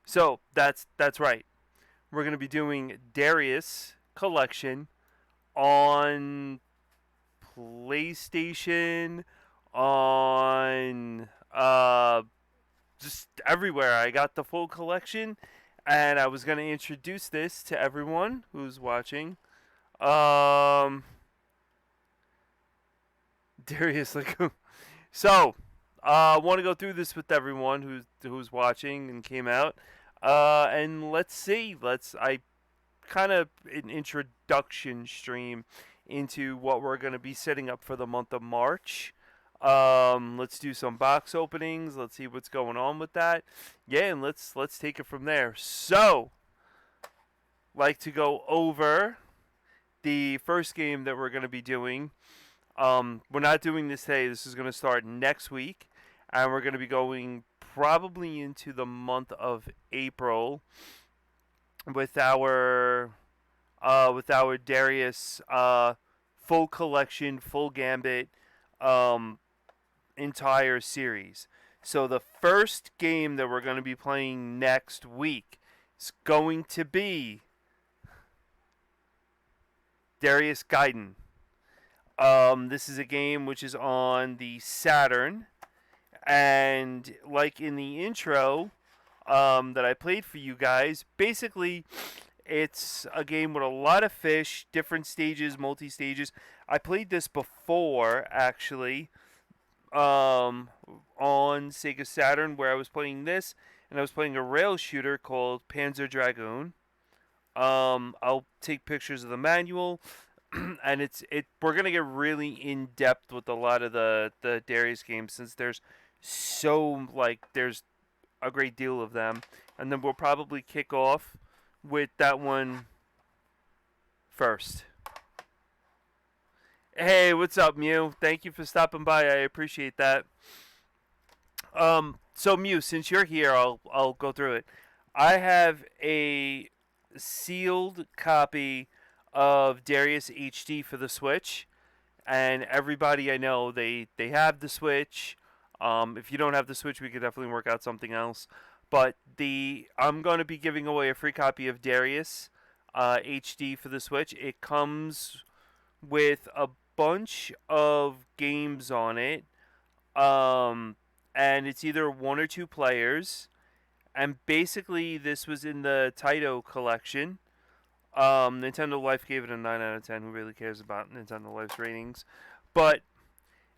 So that's right. We're going to be doing Darius Collection on PlayStation, on just everywhere. I got the full collection, and I was going to introduce this to everyone who's watching. Um, Darius, like, so I want to go through this with everyone who's watching and came out. And let's see. I kind of an introduction stream into what we're going to be setting up for the month of March. Let's do some box openings. Let's see what's going on with that. Yeah, and let's take it from there. So, like to go over the first game that we're going to be doing. We're not doing this today. This is going to start next week, and we're going to be going probably into the month of April with our Darius full collection, full gambit, um, entire series. So the first game that we're going to be playing next week is going to be Darius Gaiden. This is a game which is on the Saturn, and like in the intro that I played for you guys, basically it's a game with a lot of fish, different stages, multi stages. I played this before actually on Sega Saturn, where I was playing this, and I was playing a rail shooter called Panzer Dragoon. I'll take pictures of the manual, and we're gonna get really in depth with a lot of the Darius games, since there's a great deal of them, and then we'll probably kick off with that one first. Hey, what's up, Mew? Thank you for stopping by. I appreciate that. So Mew, since you're here, I'll go through it. I have a sealed copy of Darius HD for the Switch, and everybody I know they have the Switch. If you don't have the Switch, we could definitely work out something else. But I'm going to be giving away a free copy of Darius HD for the Switch. It comes with a bunch of games on it, um, and it's either one or two players. And basically, this was in the Taito collection. Nintendo Life gave it a 9 out of 10. Who really cares about Nintendo Life's ratings? But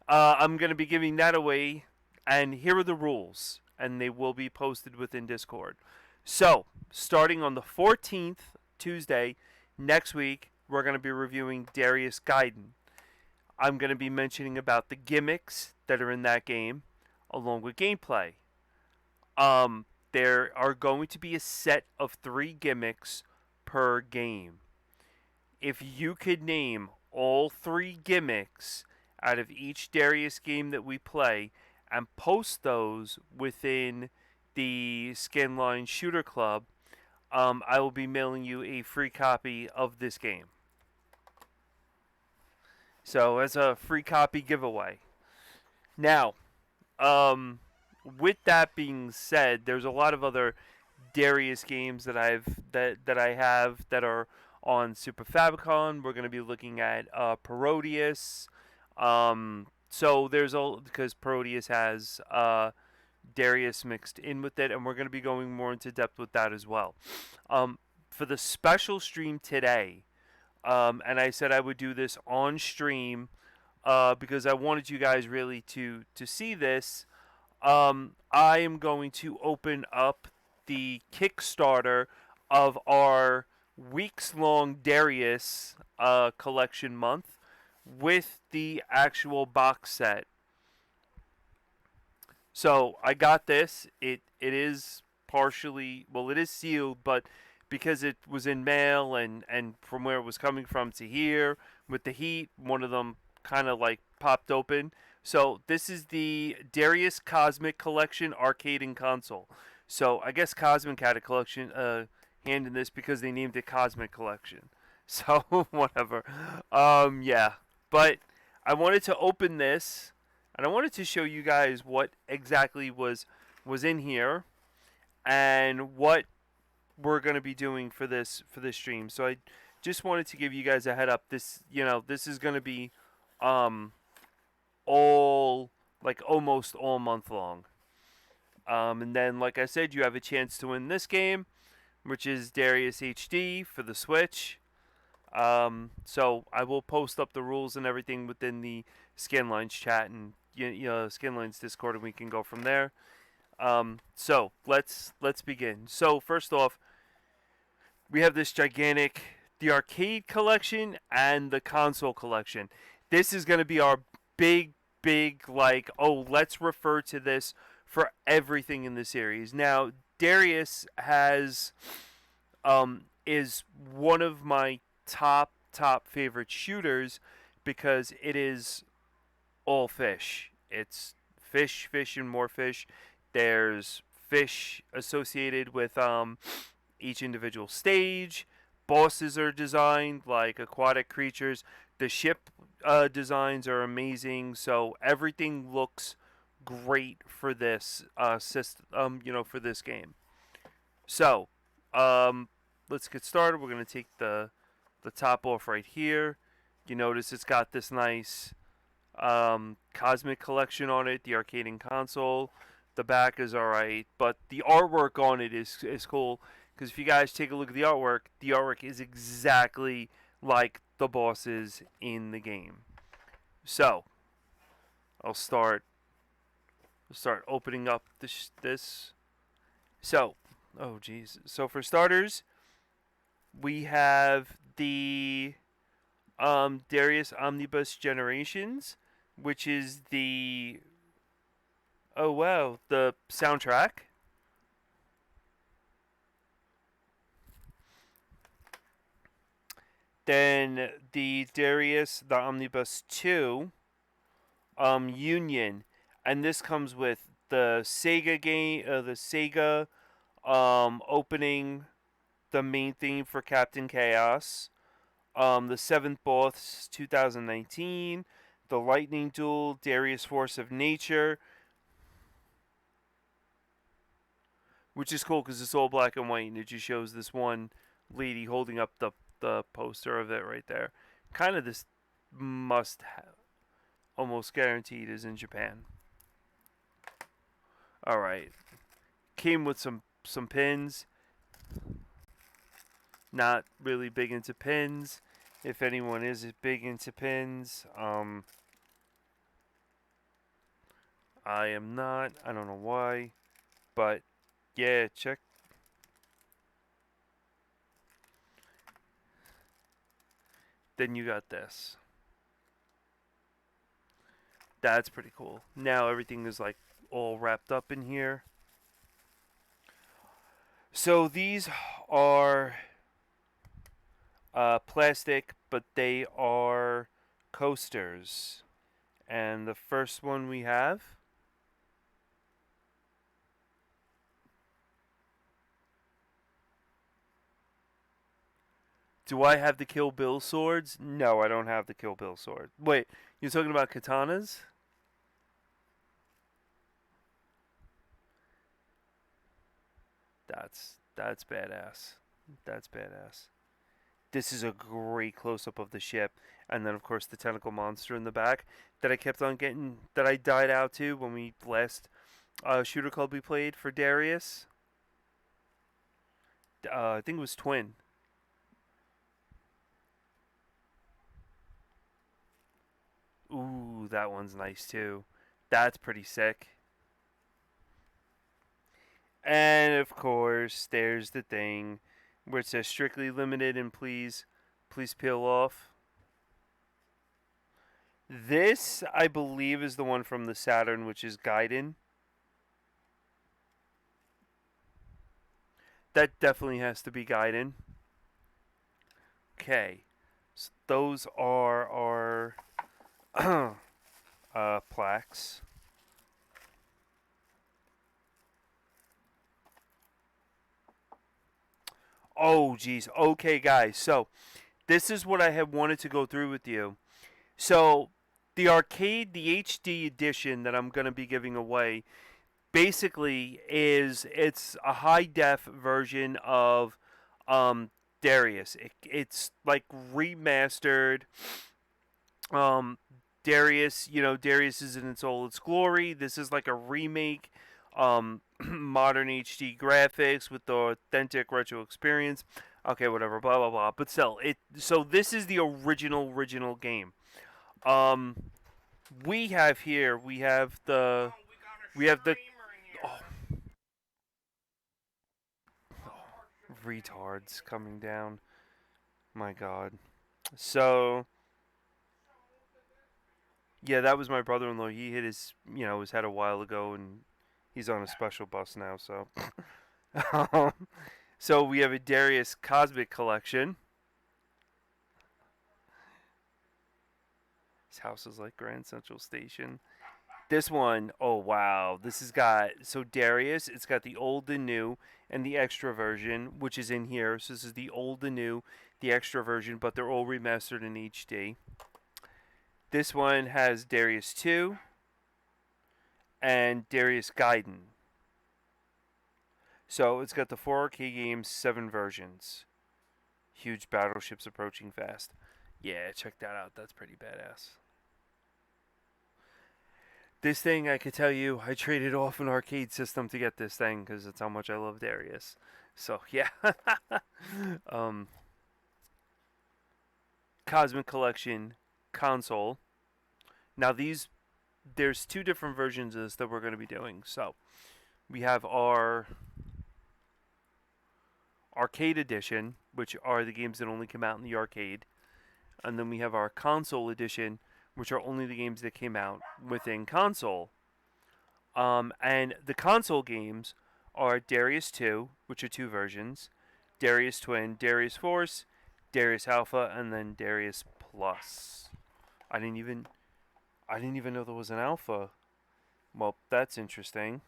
I'm going to be giving that away, and here are the rules, and they will be posted within Discord. So, starting on the 14th, Tuesday, next week, we're going to be reviewing Darius Gaiden. I'm going to be mentioning about the gimmicks that are in that game, along with gameplay. There are going to be a set of 3 gimmicks per game. If you could name all 3 gimmicks out of each Darius game that we play and post those within the Scanline Shooter Club, I will be mailing you a free copy of this game. So, as a free copy giveaway. Now, with that being said, there's a lot of other Darius games that I have that are on Super Famicom. We're going to be looking at Parodius. So there's all because Parodius has Darius mixed in with it, and we're going to be going more into depth with that as well. For the special stream today, and I said I would do this on stream because I wanted you guys really to see this. I am going to open up the Kickstarter of our weeks-long Darius collection month with the actual box set. So I got this. It is partially, well, it is sealed, but because it was in mail and from where it was coming from to here with the heat, one of them kind of like popped open. So this is the Darius Cosmic Collection arcade and console. So I guess Cosmic had a collection hand in this because they named it Cosmic Collection. So whatever. Yeah. But I wanted to open this and I wanted to show you guys what exactly was in here. and what we're going to be doing for this stream. So I just wanted to give you guys a head up. This is going to be um all like almost all month long. And then, like I said, you have a chance to win this game, which is Darius HD for the Switch. So I will post up the rules and everything within the Scanlines chat and Scanlines Discord, and we can go from there. So let's begin. So first off, we have this gigantic the arcade collection and the console collection. This is going to be our big like, oh, let's refer to this for everything in the series. Now, Darius has is one of my top favorite shooters because it is all fish. It's fish, and more fish. There's fish associated with each individual stage. Bosses are designed like aquatic creatures. The ship designs are amazing. So everything looks great for this system. For this game. So, let's get started. We're gonna take the top off right here. You notice it's got this nice Cosmic collection on it, the arcade and console. The back is alright, but the artwork on it is cool because if you guys take a look at the artwork is exactly like the bosses in the game. So I'll start opening up this. So, oh geez. So for starters, we have the Darius Omnibus Generations, which is the the soundtrack. Then the Darius the Omnibus 2 Union, and this comes with the Sega game, the Sega opening, the main theme for Captain Chaos, the Seventh Boss 2019, the Lightning Duel, Darius Force of Nature, which is cool because it's all black and white and it just shows this one lady holding up the poster of it right there. Kind of this must have, almost guaranteed is in Japan. All right, came with some pins. Not really big into pins. If anyone is big into pins, I am not. I don't know why, but yeah, check. Then you got this. That's pretty cool. Now everything is like all wrapped up in here. So these are plastic, but they are coasters. And the first one we have do I have the Kill Bill swords? No, I don't have the Kill Bill sword. Wait, you're talking about katanas? That's badass. That's badass. This is a great close-up of the ship, and then of course the tentacle monster in the back that I kept on getting, that I died out to when we last shooter club we played for Darius. I think it was Twin. Ooh, that one's nice too. That's pretty sick. And of course, there's the thing where it says strictly limited and please peel off. This, I believe, is the one from the Saturn, which is Gaiden. That definitely has to be Gaiden. Okay. So those are our plaques. Oh, geez. Okay, guys. So, this is what I had wanted to go through with you. So, the arcade, the HD edition that I'm going to be giving away, basically it's a high def version of um, Darius. It's like remastered. Um, Darius, Darius is in its glory. This is like a remake, modern HD graphics with the authentic retro experience. Okay, whatever, blah blah blah. But still, so this is the original game. Um, we have the oh, retards coming down. My God. So yeah, that was my brother-in-law. He hit his head a while ago, and he's on a special bus now. So, um, so we have a Darius Cosmic Collection. His house is like Grand Central Station. This one, oh wow, this has got so Darius. It's got the old and new, and the extra version, which is in here. So this is the old and new, the extra version, but they're all remastered in HD. This one has Darius 2 and Darius Gaiden. So it's got the 4K games, 7 versions. Huge battleships approaching fast. Yeah, check that out. That's pretty badass. This thing, I could tell you, I traded off an arcade system to get this thing because that's how much I love Darius. So yeah, um, Cosmic Collection console. Now there's two different versions of this that we're going to be doing. So we have our arcade edition, which are the games that only come out in the arcade, and then we have our console edition, which are only the games that came out within console. And the console games are Darius 2, which are two versions, Darius Twin, Darius Force, Darius Alpha, and then Darius Plus. I didn't even I didn't even know there was an alpha. Well, that's interesting.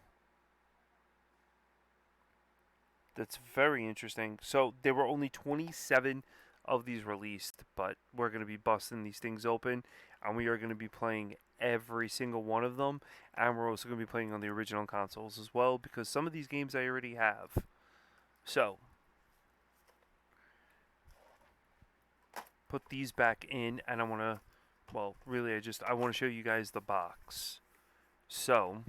That's very interesting. So there were only 27 of these released, but we're going to be busting these things open, and we are going to be playing every single one of them, and we're also going to be playing on the original consoles as well, because some of these games I already have. So, put these back in, and I want to, well, really, I want to show you guys the box. So,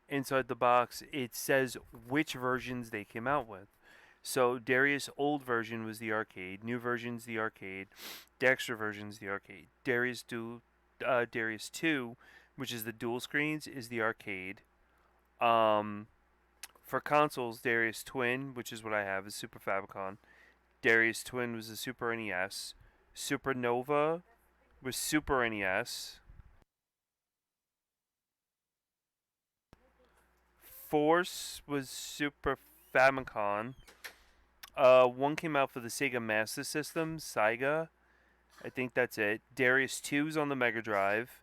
inside the box, it says which versions they came out with. So Darius old version was the arcade, new version's the arcade, Dexter version's the arcade. Darius 2, which is the dual screens, is the arcade. Um, for consoles, Darius Twin, which is what I have, is Super Famicom. Darius Twin was the Super NES. Supernova was Super NES. Force was Super Famicom. One came out for the Sega Master System, Sega. I think that's it. Darius 2 is on the Mega Drive.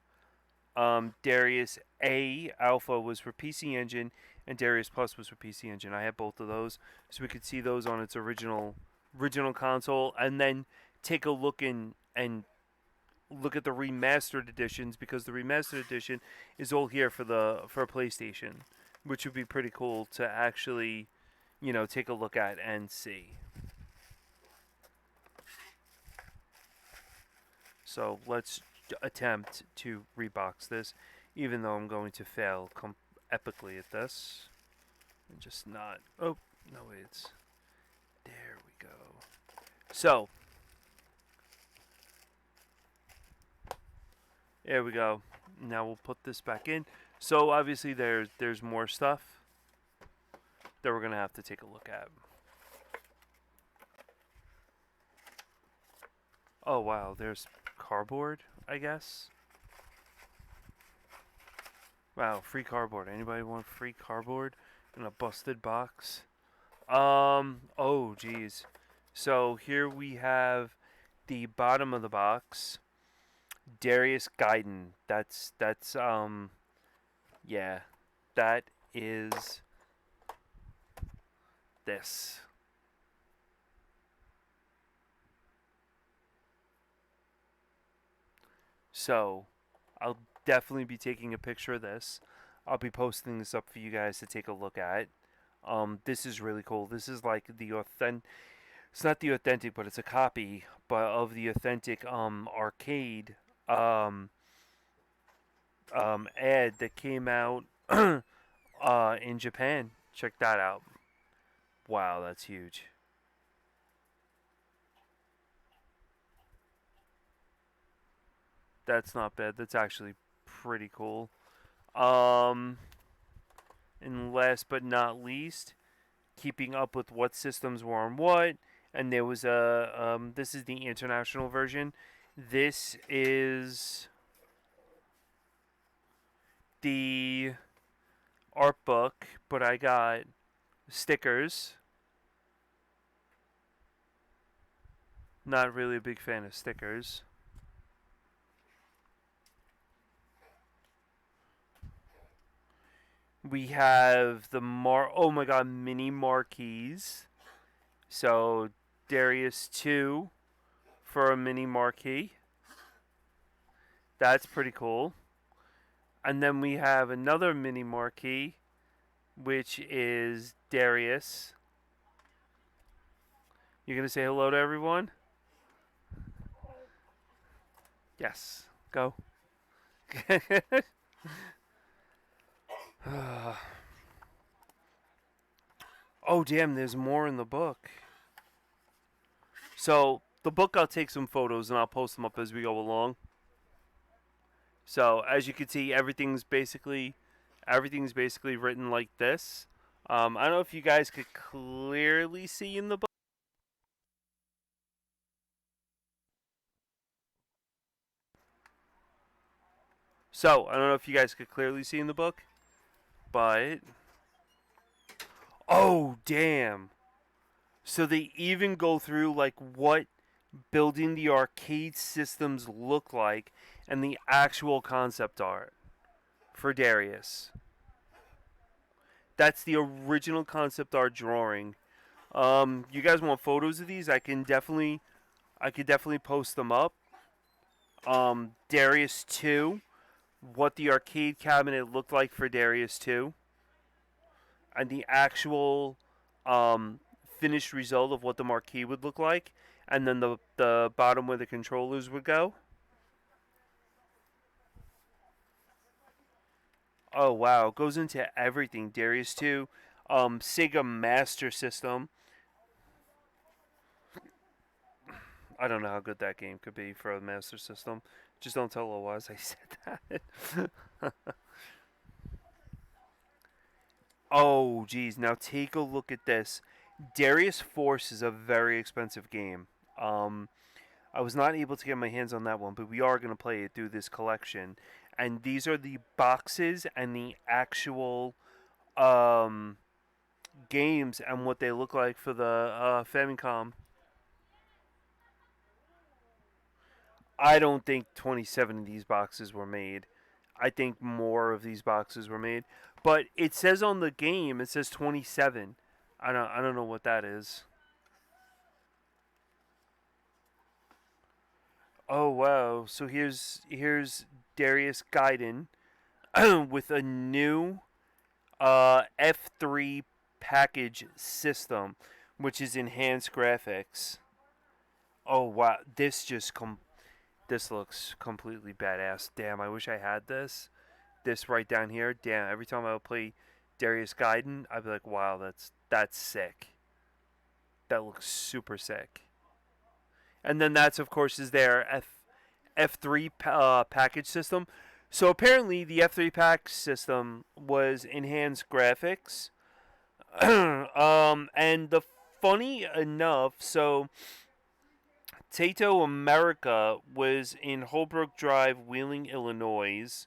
Darius A Alpha was for PC Engine, and Darius Plus was for PC Engine. I have both of those, so we could see those on its original console, and then take a look and look at the remastered editions, because the remastered edition is all here for PlayStation, which would be pretty cool to actually, take a look at and see. So let's attempt to rebox this, even though I'm going to fail epically at this. And just not. Oh, no, it's. There we go. So, there we go. Now we'll put this back in. So obviously there's more stuff that we're gonna have to take a look at. Oh wow, there's cardboard, I guess. Wow, free cardboard. Anybody want free cardboard in a busted box? Oh geez. So here we have the bottom of the box. Darius Gaiden. That's yeah. That is this. So, I'll definitely be taking a picture of this. I'll be posting this up for you guys to take a look at. This is really cool. This is like the authentic. It's not the authentic, but it's a copy, but of the authentic arcade um, ad that came out in Japan. Check that out. Wow, that's huge. That's not bad. That's actually pretty cool. Um, and last but not least, keeping up with what systems were on what. And there was a this is the international version. This is the art book, but I got stickers. Not really a big fan of stickers. We have the oh my god, mini marquees. So Darius 2 for a mini marquee. That's pretty cool. And then we have another mini marquee, which is Darius. You're going to say hello to everyone? Yes. Go. Oh, damn, there's more in the book. So, the book, I'll take some photos and I'll post them up as we go along. So, as you can see, everything's basically written like this. I don't know if you guys could clearly see in the book. So, I don't know if you guys could clearly see in the book, but oh, damn. So they even go through like what building the arcade systems look like and the actual concept art for Darius. That's the original concept art drawing. You guys want photos of these? I could definitely post them up. Darius 2, what the arcade cabinet looked like for Darius 2, and the actual finished result of what the marquee would look like, and then the bottom where the controllers would go. Oh wow, it goes into everything. Darius 2, Sega Master System. I don't know how good that game could be for a Master System. Just don't tell Oaz I said that. Oh geez, now take a look at this. Darius Force is a very expensive game. Um, I was not able to get my hands on that one, but we are going to play it through this collection. And these are the boxes and the actual um, games and what they look like for the Famicom. I don't think 27 of these boxes were made. I think more of these boxes were made. But it says on the game, it says 27. I don't know what that is. Oh wow. So here's Darius Gaiden with a new F3 package system, which is enhanced graphics. Oh wow, this looks completely badass. Damn, I wish I had this. This right down here. Damn, every time I would play Darius Gaiden, I'd be like, wow, that's sick. That looks super sick. And then that's of course is their F3 package system. So apparently the F3 pack system was enhanced graphics. And the funny enough, so Tato America was in Holbrook Drive, Wheeling, Illinois,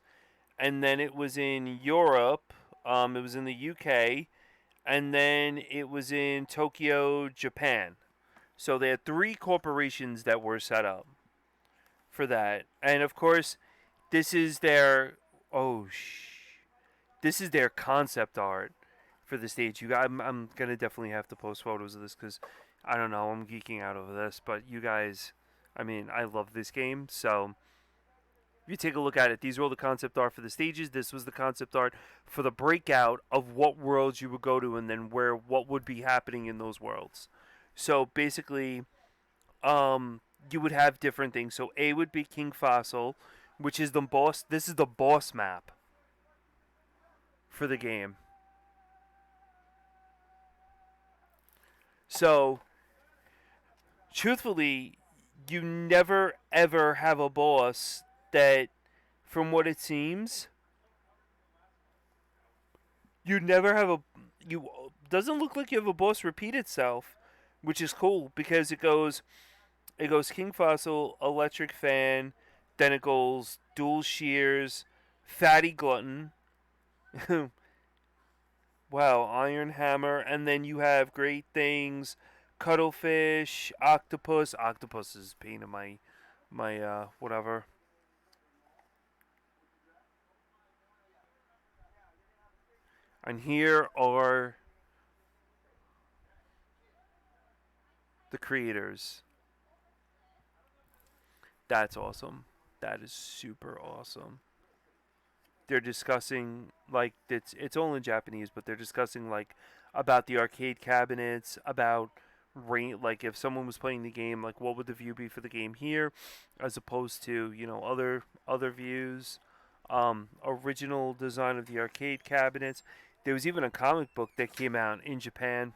and then it was in Europe. It was in the UK, and then it was in Tokyo, Japan. So they had three corporations that were set up for that, and of course, this is their oh this is their concept art for the stage. I'm gonna definitely have to post photos of this because I don't know, I'm geeking out over this. But you guys, I mean, I love this game, so If you take a look at it, these were all the concept art for the stages. This was the concept art for the breakout of what worlds you would go to, and then where what would be happening in those worlds. So basically, you would have different things. So A would be King Fossil, which is the boss. This is the boss map for the game. So truthfully, you never ever have a boss that, from what it seems, you never have a you doesn't look like you have a boss repeat itself, which is cool because it goes King Fossil, Electric Fan, then it goes Dual Shears, Fatty Glutton, wow, Iron Hammer, and then you have Great Things, Cuttlefish, Octopus. Octopus is pain in my whatever. And here are the creators. That's awesome. That is super awesome. They're discussing like it's all in Japanese, but they're discussing like about the arcade cabinets, about like if someone was playing the game, like what would the view be for the game here, as opposed to other views. Original design of the arcade cabinets. There was even a comic book that came out in Japan.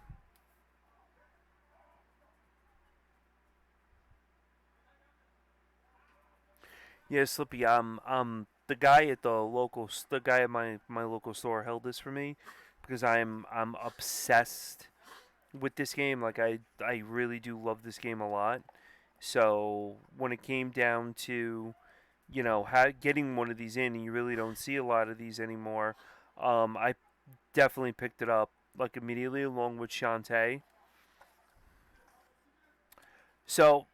Yeah, Slippy. The guy at the guy at my local store held this for me because I'm obsessed with this game. Like I really do love this game a lot. So when it came down to getting one of these in, and you really don't see a lot of these anymore, I definitely picked it up like immediately along with Shantae. So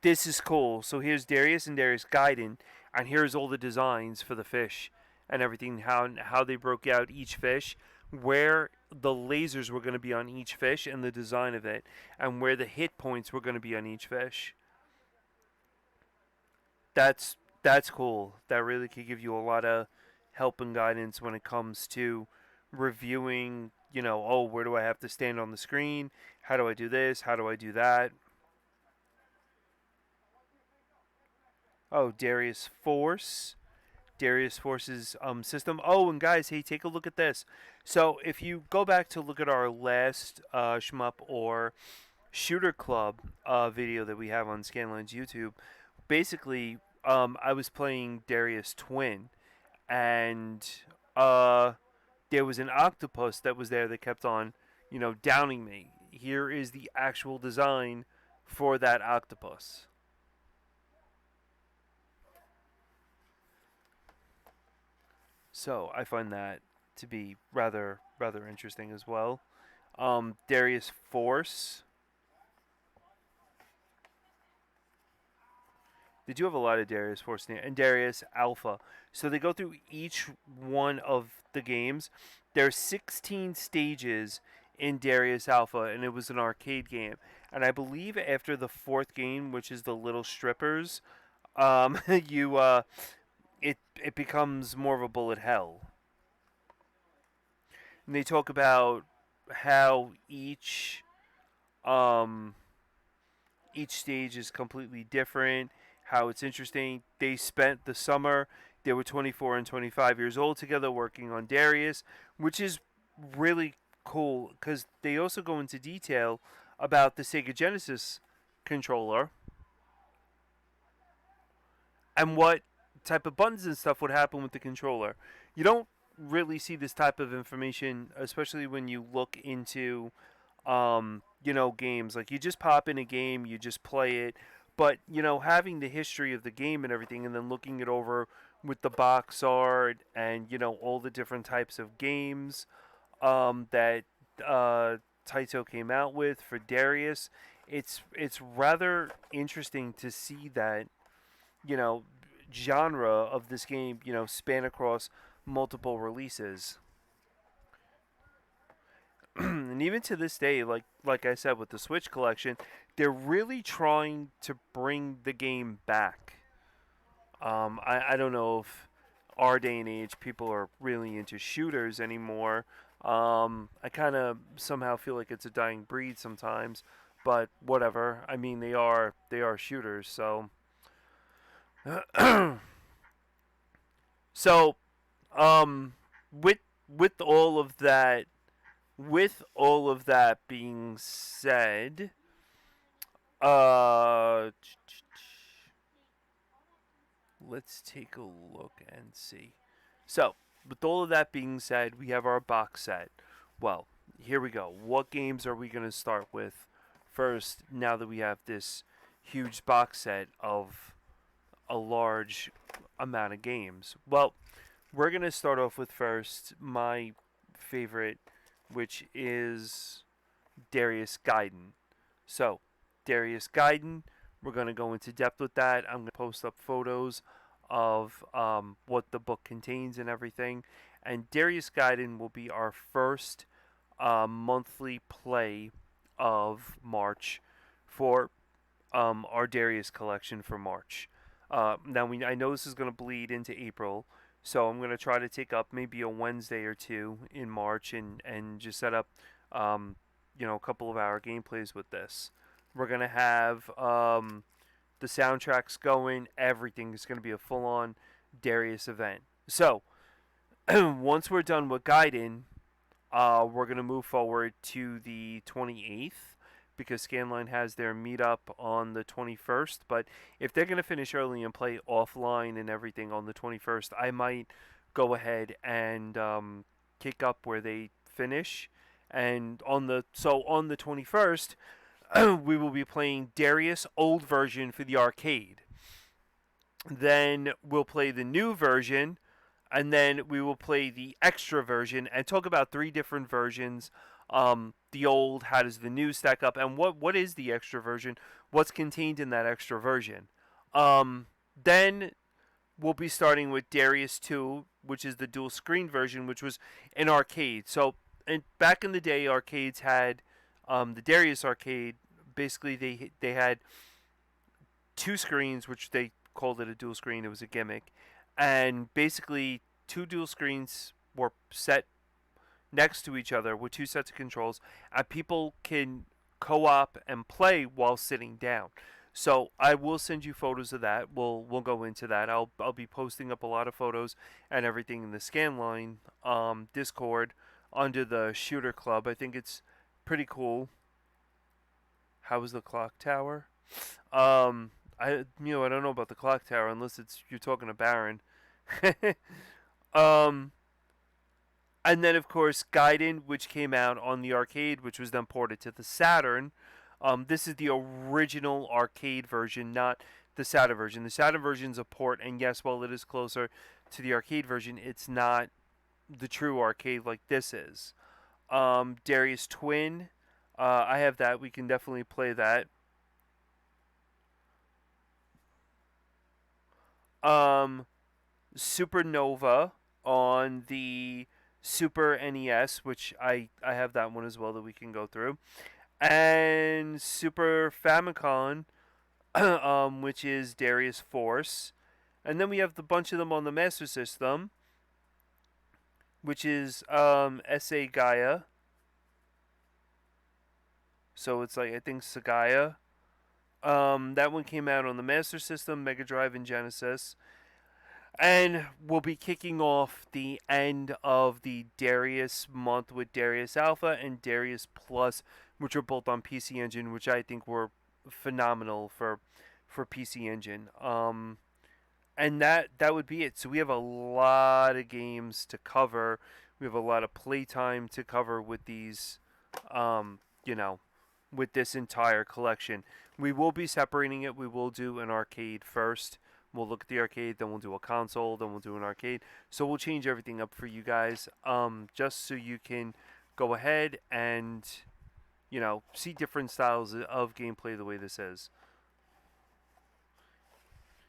this is cool. So here's Darius and Darius Gaiden, and here's all the designs for the fish and everything. How they broke out each fish, where the lasers were going to be on each fish, and the design of it, and where the hit points were going to be on each fish. That's cool. That really could give you a lot of help and guidance when it comes to reviewing. Oh, where do I have to stand on the screen? How do I do this? How do I do that? Oh, Darius Force's system. Oh, and guys, hey, take a look at this. So if you go back to look at our last shmup or shooter club video that we have on Scanline's YouTube, basically, I was playing Darius Twin, and uh, there was an octopus that was there that kept on, downing me. Here is the actual design for that octopus. So I find that to be rather interesting as well. Darius Force. They do have a lot of Darius Force and Darius Alpha. So they go through each one of the games. There's 16 stages in Darius Alpha, and it was an arcade game. And I believe after the fourth game, which is the Little Strippers, you it becomes more of a bullet hell. And they talk about how um each stage is completely different, how it's interesting. They spent the summer, they were 24 and 25 years old together working on Darius, which is really cool because they also go into detail about the Sega Genesis controller and what type of buttons and stuff would happen with the controller. You don't really see this type of information, especially when you look into games. Like you just pop in a game, you just play it. But, having the history of the game and everything and then looking it over with the box art and, all the different types of games that Taito came out with for Darius, it's rather interesting to see that, you know, genre of this game, span across multiple releases. And even to this day, like I said with the Switch collection, they're really trying to bring the game back. I don't know if our day and age people are really into shooters anymore. I kind of somehow feel like it's a dying breed sometimes, but whatever. I mean, they are shooters. So, so um, with with all of that with all of that being said, uh, let's take a look and see. So, with all of that being said, we have our box set. Well, here we go. What games are we going to start with first now that we have this huge box set of a large amount of games? Well, we're going to start off with first my favorite, which is Darius Gaiden. So, Darius Gaiden, we're going to go into depth with that. I'm going to post up photos of what the book contains and everything. And Darius Gaiden will be our first monthly play of March for our Darius collection for March. Now, I know this is going to bleed into April, so I'm going to try to take up maybe a Wednesday or two in March and just set up um, a couple of hour gameplays with this. We're gonna have the soundtracks going. Everything is gonna be a full on Darius event. So once we're done with Gaiden, we're gonna move forward to the 28th because Scanline has their meetup on the 21st. But if they're gonna finish early and play offline and everything on the 21st, I might go ahead and kick up where they finish. And on the 21st, we will be playing Darius old version for the arcade. Then we'll play the new version, and then we will play the extra version and talk about three different versions. The old, how does the new stack up, and what is the extra version? What's contained in that extra version? Then we'll be starting with Darius 2, which is the dual screen version, which was an arcade. So, back in the day, arcades had the Darius arcade. Basically, they had two screens, which they called it a dual screen. It was a gimmick, and basically two dual screens were set next to each other with two sets of controls, and people can co-op and play while sitting down. So I will send you photos of that. We'll go into that. I'll be posting up a lot of photos and everything in the Scanline Discord under the Shooter Club. I think it's pretty cool. How is the clock tower? I don't know about the clock tower unless it's you're talking to Baron. um, and then of course Gaiden, which came out on the arcade, which was then ported to the Saturn. This is the original arcade version, not the Saturn version. The Saturn version is a port, and yes, while it is closer to the arcade version, it's not the true arcade like this is. Darius Twin, I have that. We can definitely play that. Um, Supernova on the Super NES, which I have that one as well that we can go through, and Super Famicom, which is Darius Force, and then we have the bunch of them on the Master System, which is SA Gaia. So it's like I think Sagaya. That one came out on the Master System, Mega Drive, and Genesis. And we'll be kicking off the end of the Darius month with Darius Alpha and Darius Plus, which are both on PC Engine, which I think were phenomenal for PC Engine. And that would be it. So we have a lot of games to cover. We have a lot of playtime to cover with these, um, you know, with this entire collection. We will be separating it. We will do an arcade first. We'll look at the arcade, then we'll do a console, then we'll do an arcade. So we'll change everything up for you guys, just so you can go ahead and, see different styles of gameplay the way this is.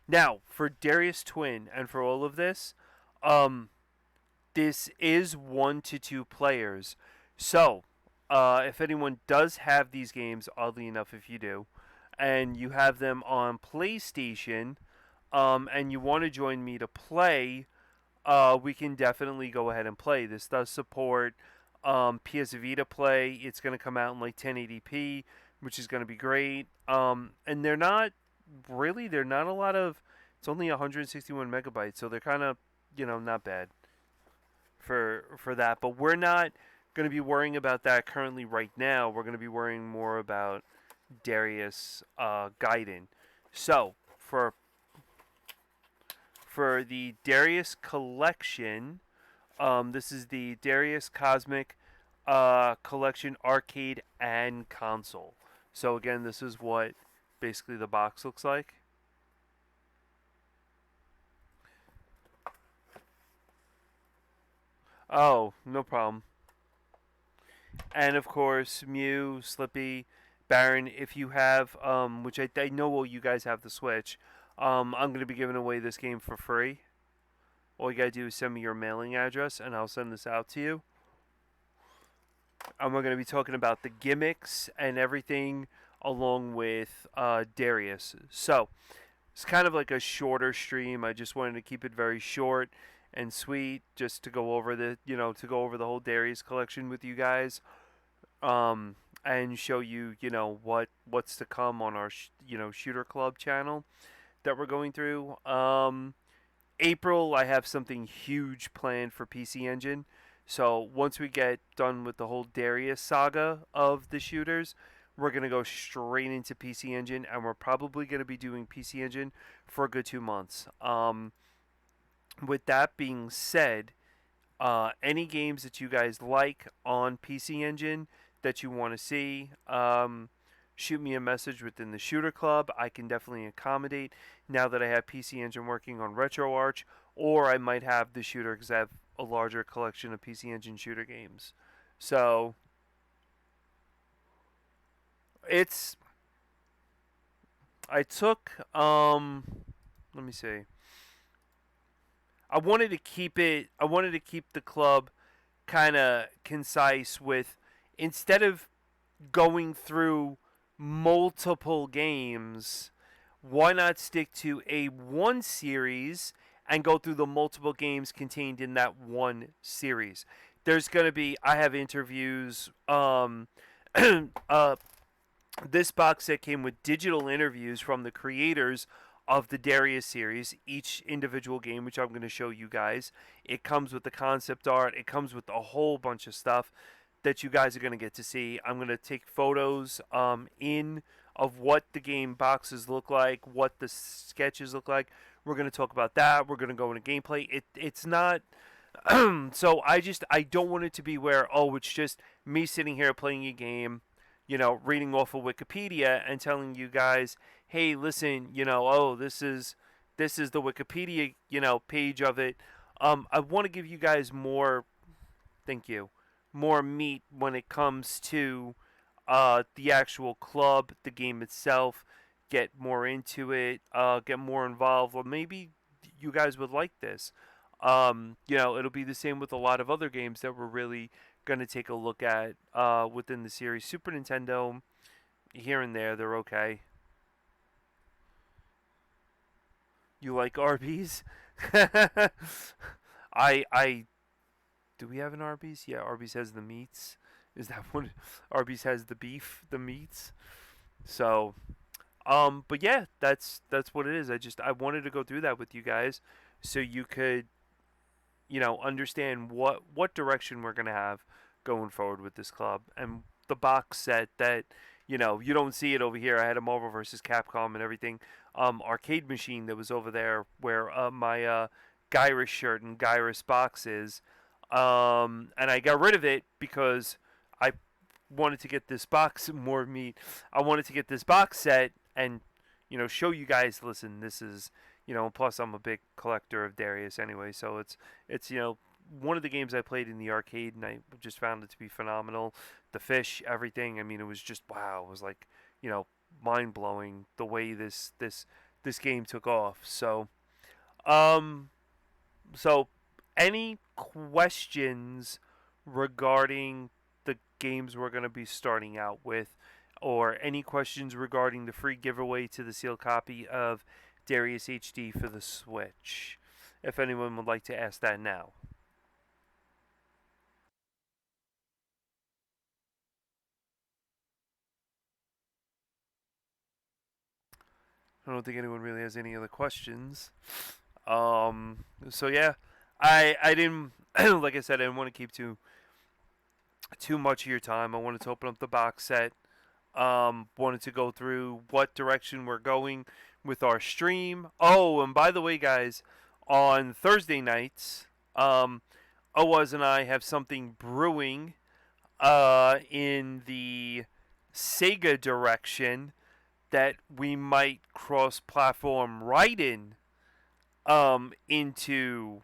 Now, for Darius Twin and for all of this, um, this is 1 to 2 players. So, if anyone does have these games, oddly enough, if you do, and you have them on PlayStation, and you want to join me to play, we can definitely go ahead and play. This does support PS Vita play. It's going to come out in like 1080p, which is going to be great. And they're not a lot of. It's only 161 megabytes, so they're kind of, not bad for that. But we're not going to be worrying about that currently right now. We're going to be worrying more about Darius Gaiden. So for the Darius collection, this is the Darius Cosmic Collection Arcade and Console. So again, this is what basically the box looks like. Oh, no problem. And of course, Mew, Slippy, Baron, if you have, which I know well, you guys have the Switch, I'm going to be giving away this game for free. All you got to do is send me your mailing address, and I'll send this out to you. And we're going to be talking about the gimmicks and everything along with Darius. So, it's kind of like a shorter stream. I just wanted to keep it very short and sweet, just to go over the whole Darius collection with you guys, and show you, what's to come on our, Shooter Club channel that we're going through. April, I have something huge planned for PC Engine. So once we get done with the whole Darius saga of the shooters, we're going to go straight into PC Engine, and we're probably going to be doing PC Engine for a good 2 months. With that being said, any games that you guys like on PC Engine that you want to see, shoot me a message within the Shooter Club. I can definitely accommodate now that I have PC Engine working on RetroArch, or I might have the Shooter because I have a larger collection of PC Engine shooter games. So it's I took let me see. I wanted to keep the club kind of concise with, instead of going through multiple games, why not stick to a one series and go through the multiple games contained in that one series? There's going to be, I have interviews. This box set came with digital interviews from the creators of the Darius series, each individual game, which I'm going to show you guys. It comes with the concept art, it comes with a whole bunch of stuff that you guys are going to get to see. I'm going to take photos in of what the game boxes look like, what the sketches look like. We're going to talk about that. We're going to go into gameplay. It's not so I don't want it to be where, oh, it's just me sitting here playing a game, reading off of Wikipedia and telling you guys, hey, listen, oh, this is the Wikipedia, page of it. I want to give you guys more, thank you, more meat when it comes to the actual club, the game itself. Get more into it, get more involved, or maybe you guys would like this. It'll be the same with a lot of other games that we're really going to take a look at within the series. Super Nintendo, here and there, they're okay. You like Arby's? I do we have an Arby's? Yeah, Arby's has the meats. Is that what Arby's has, the beef, the meats? So, but yeah, that's what it is. I wanted to go through that with you guys so you could, understand what direction we're gonna have going forward with this club. And the box set that, you don't see it over here. I had a Marvel versus Capcom and everything, arcade machine that was over there where my Gyrus shirt and Gyrus box is, and I got rid of it because I wanted to get this box more meat. I wanted to get this box set and, show you guys. Listen, this is, plus I'm a big collector of Darius anyway, so it's one of the games I played in the arcade, and I just found it to be phenomenal. The fish, everything. I mean, it was just wow. It was like, mind blowing the way this game took off. Um, so any questions regarding the games we're going to be starting out with, or any questions regarding the free giveaway to the sealed copy of Darius HD for the Switch? If anyone would like to ask that now. I don't think anyone really has any other questions. So yeah, I didn't like I said, I didn't want to keep too much of your time. I wanted to open up the box set. Wanted to go through what direction we're going with our stream. Oh, and by the way, guys, on Thursday nights, Oaz and I have something brewing in the Sega direction that we might cross-platform right into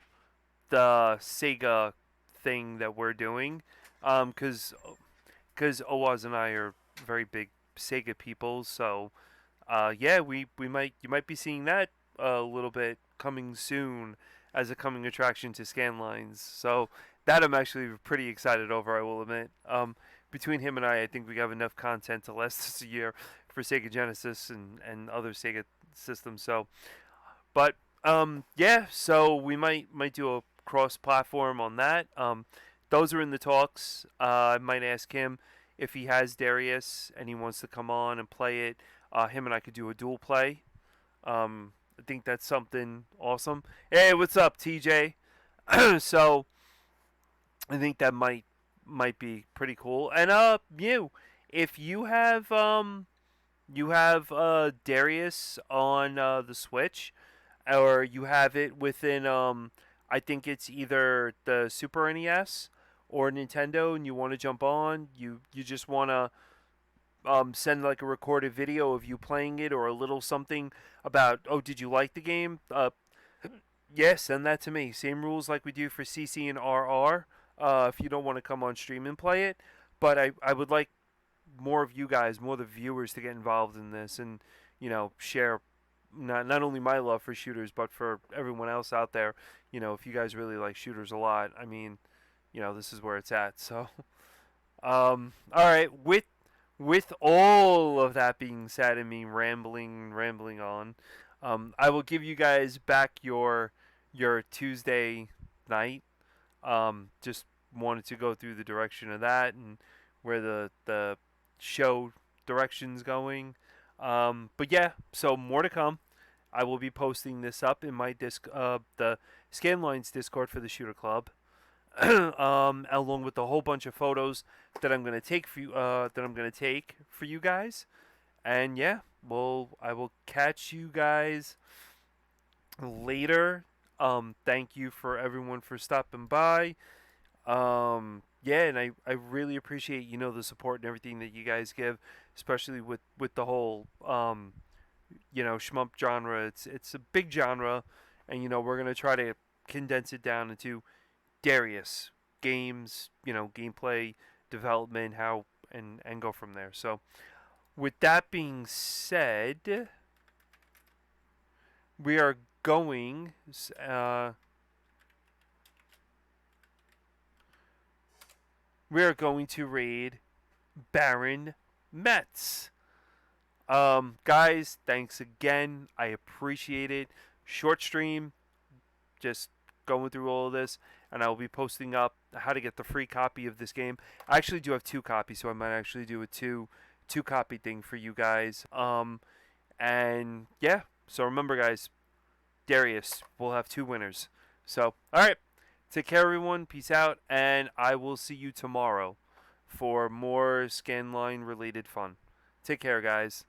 the Sega thing that we're doing, because Oaz and I are very big Sega people. So yeah, we might you might be seeing that a little bit coming soon as a coming attraction to Scanlines. So that I'm actually pretty excited over. I will admit. Between him and I think we have enough content to last us a year for Sega Genesis and other Sega systems. So, but yeah, so we might do a cross platform on that. Those are in the talks. I might ask him if he has Darius and he wants to come on and play it. Him and I could do a dual play. I think that's something awesome. Hey, what's up, TJ? So I think that might be pretty cool. And if you have Darius on the Switch, or you have it within I think it's either the Super NES or Nintendo, and you want to jump on, you just want to send like a recorded video of you playing it or a little something about, oh, did you like the game? Yeah, send that to me. Same rules like we do for CC and RR. If you don't want to come on stream and play it, but I would like more of you guys, more of the viewers, to get involved in this and share not only my love for shooters, but for everyone else out there. If you guys really like shooters a lot, I mean, this is where it's at. So, all right, with all of that being said, and me rambling on, I will give you guys back your Tuesday night. Just wanted to go through the direction of that and where the show direction's going. But yeah, so more to come. I will be posting this up in my the Scanlines Discord for the Shooter Club, along with a whole bunch of photos that I'm gonna take for you. That I'm gonna take for you guys. And yeah, I will catch you guys later. Thank you for everyone for stopping by. Yeah, and I really appreciate the support and everything that you guys give, especially with the whole shmup genre. It's a big genre, and we're gonna try to condense it down into Darius games, gameplay, development, how and go from there. So with that being said, we are going. We are going to raid Baron Metz. Guys, thanks again. I appreciate it. Short stream, just going through all of this, and I will be posting up how to get the free copy of this game. I actually do have 2 copies, so I might actually do a two copy thing for you guys. And yeah, so remember, guys, Darius will have 2 winners. So, all right, take care, everyone. Peace out, and I will see you tomorrow for more Scanline related fun. Take care, guys.